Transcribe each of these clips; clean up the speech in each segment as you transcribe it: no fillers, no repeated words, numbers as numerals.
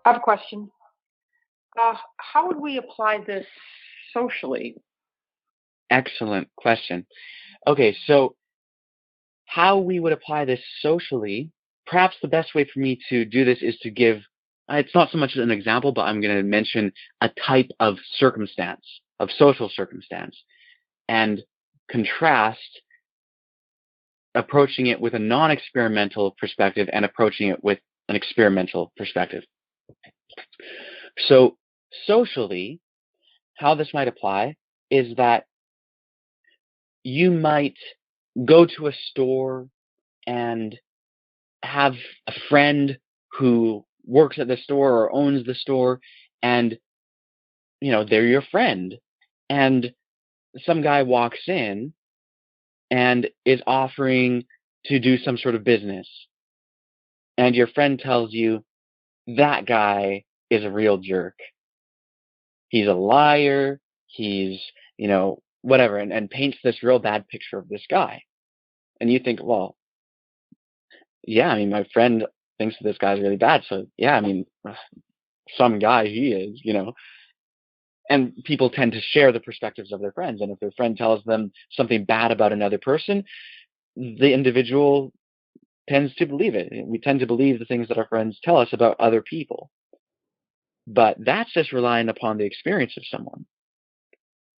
I have a question. How would we apply this socially? Excellent question. Okay, so how we would apply this socially, perhaps the best way for me to do this is to give, it's not so much an example, but I'm going to mention a type of circumstance, of social circumstance, and contrast approaching it with a non-experimental perspective and approaching it with an experimental perspective. So socially, how this might apply is that you might go to a store and have a friend who works at the store or owns the store, and they're your friend, and some guy walks in and is offering to do some sort of business, and your friend tells you that guy is a real jerk. He's a liar. He's whatever, and paints this real bad picture of this guy. And you think, well, yeah, I mean, my friend thinks that this guy's really bad, so yeah, I mean, some guy he is, and people tend to share the perspectives of their friends. And if their friend tells them something bad about another person, the individual tends to believe it. We tend to believe the things that our friends tell us about other people. But that's just relying upon the experience of someone.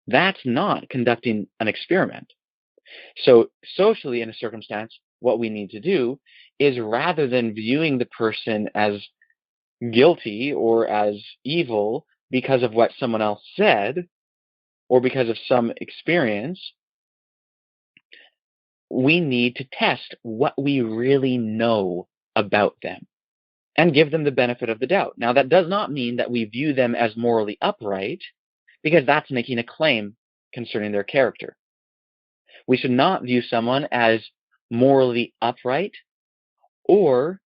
That's not conducting an experiment. So socially, in a circumstance, what we need to do is, rather than viewing the person as guilty or as evil because of what someone else said or because of some experience, we need to test what we really know about them and give them the benefit of the doubt. Now, that does not mean that we view them as morally upright, because that's making a claim concerning their character. We should not view someone as morally upright or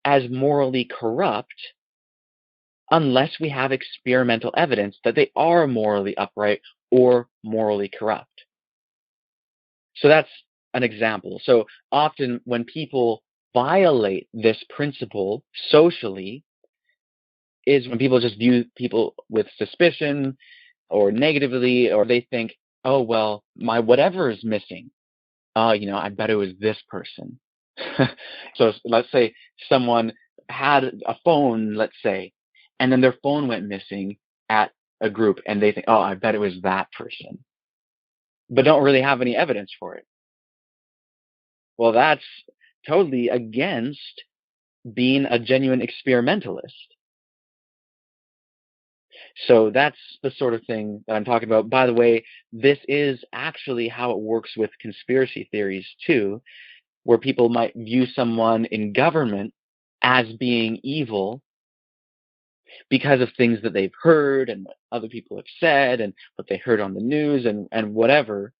as morally corrupt unless we have experimental evidence that they are morally upright or morally corrupt. So that's an example. So often when people violate this principle socially is when people just view people with suspicion or negatively, or they think, oh, well, my whatever is missing. I bet it was this person. So let's say someone had a phone, let's say, and then their phone went missing at a group, and they think, oh, I bet it was that person, but don't really have any evidence for it. Well, that's totally against being a genuine experimentalist. So that's the sort of thing that I'm talking about. By the way, this is actually how it works with conspiracy theories too, where people might view someone in government as being evil because of things that they've heard and what other people have said and what they heard on the news and whatever,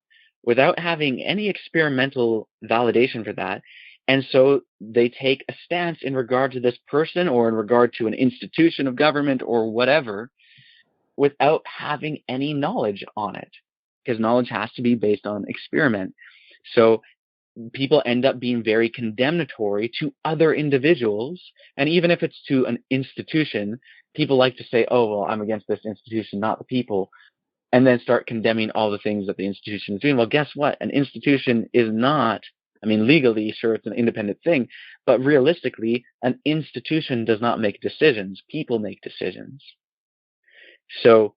without having any experimental validation for that. And so they take a stance in regard to this person or in regard to an institution of government or whatever without having any knowledge on it, because knowledge has to be based on experiment. So people end up being very condemnatory to other individuals. And even if it's to an institution, people like to say, oh, well, I'm against this institution, not the people, and then start condemning all the things that the institution is doing. Well, guess what? An institution is not, I mean, legally, sure, it's an independent thing, but realistically, an institution does not make decisions. People make decisions. So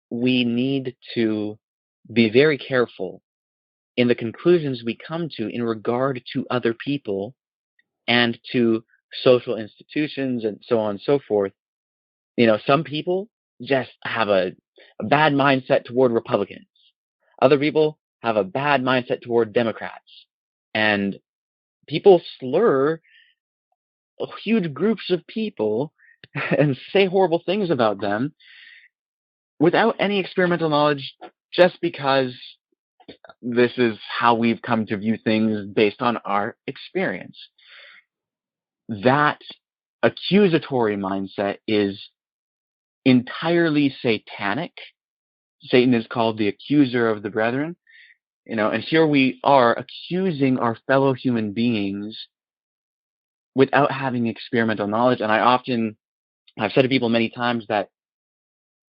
we need to be very careful in the conclusions we come to in regard to other people and to social institutions and so on and so forth. Some people just have a bad mindset toward Republicans. Other people have a bad mindset toward Democrats. And people slur huge groups of people and say horrible things about them without any experimental knowledge, just because this is how we've come to view things based on our experience. That accusatory mindset is entirely satanic. Satan is called the accuser of the brethren. And here we are accusing our fellow human beings without having experimental knowledge. And I often I've said to people many times that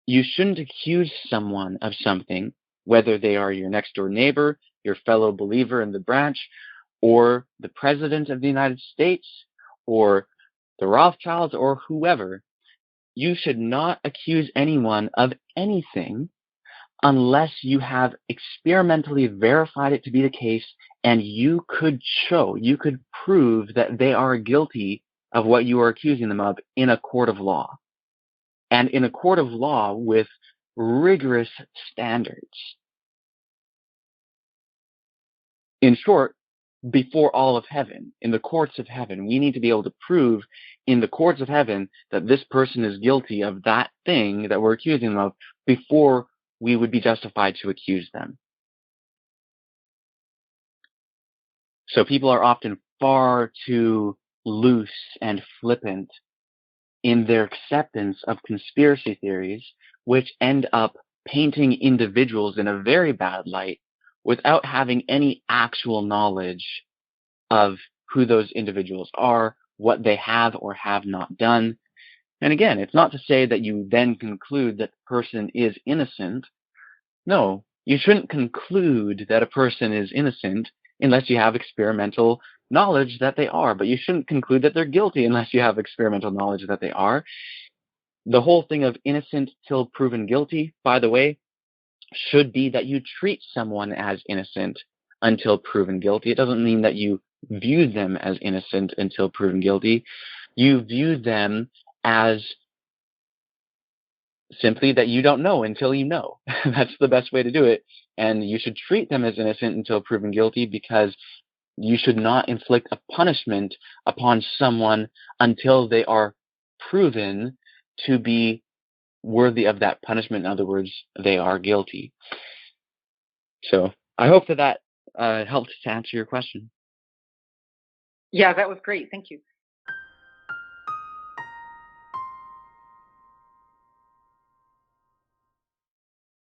you shouldn't accuse someone of something, whether they are your next door neighbor, your fellow believer in the branch, or the president of the United States, or the Rothschilds, or whoever. You should not accuse anyone of anything unless you have experimentally verified it to be the case and you could prove that they are guilty of what you are accusing them of in a court of law. And in a court of law with rigorous standards. In short, before all of heaven, in the courts of heaven, we need to be able to prove in the courts of heaven that this person is guilty of that thing that we're accusing them of before we would be justified to accuse them. So people are often far too loose and flippant in their acceptance of conspiracy theories, which end up painting individuals in a very bad light without having any actual knowledge of who those individuals are, what they have or have not done. And again, it's not to say that you then conclude that the person is innocent. No, you shouldn't conclude that a person is innocent unless you have experimental knowledge that they are, but you shouldn't conclude that they're guilty unless you have experimental knowledge that they are. The whole thing of innocent till proven guilty, by the way, should be that you treat someone as innocent until proven guilty. It doesn't mean that you view them as innocent until proven guilty. You view them as simply that you don't know until you know. That's the best way to do it. And you should treat them as innocent until proven guilty, because you should not inflict a punishment upon someone until they are proven to be worthy of that punishment. In other words, they are guilty. So I hope that helped to answer your question. Yeah, that was great. Thank you.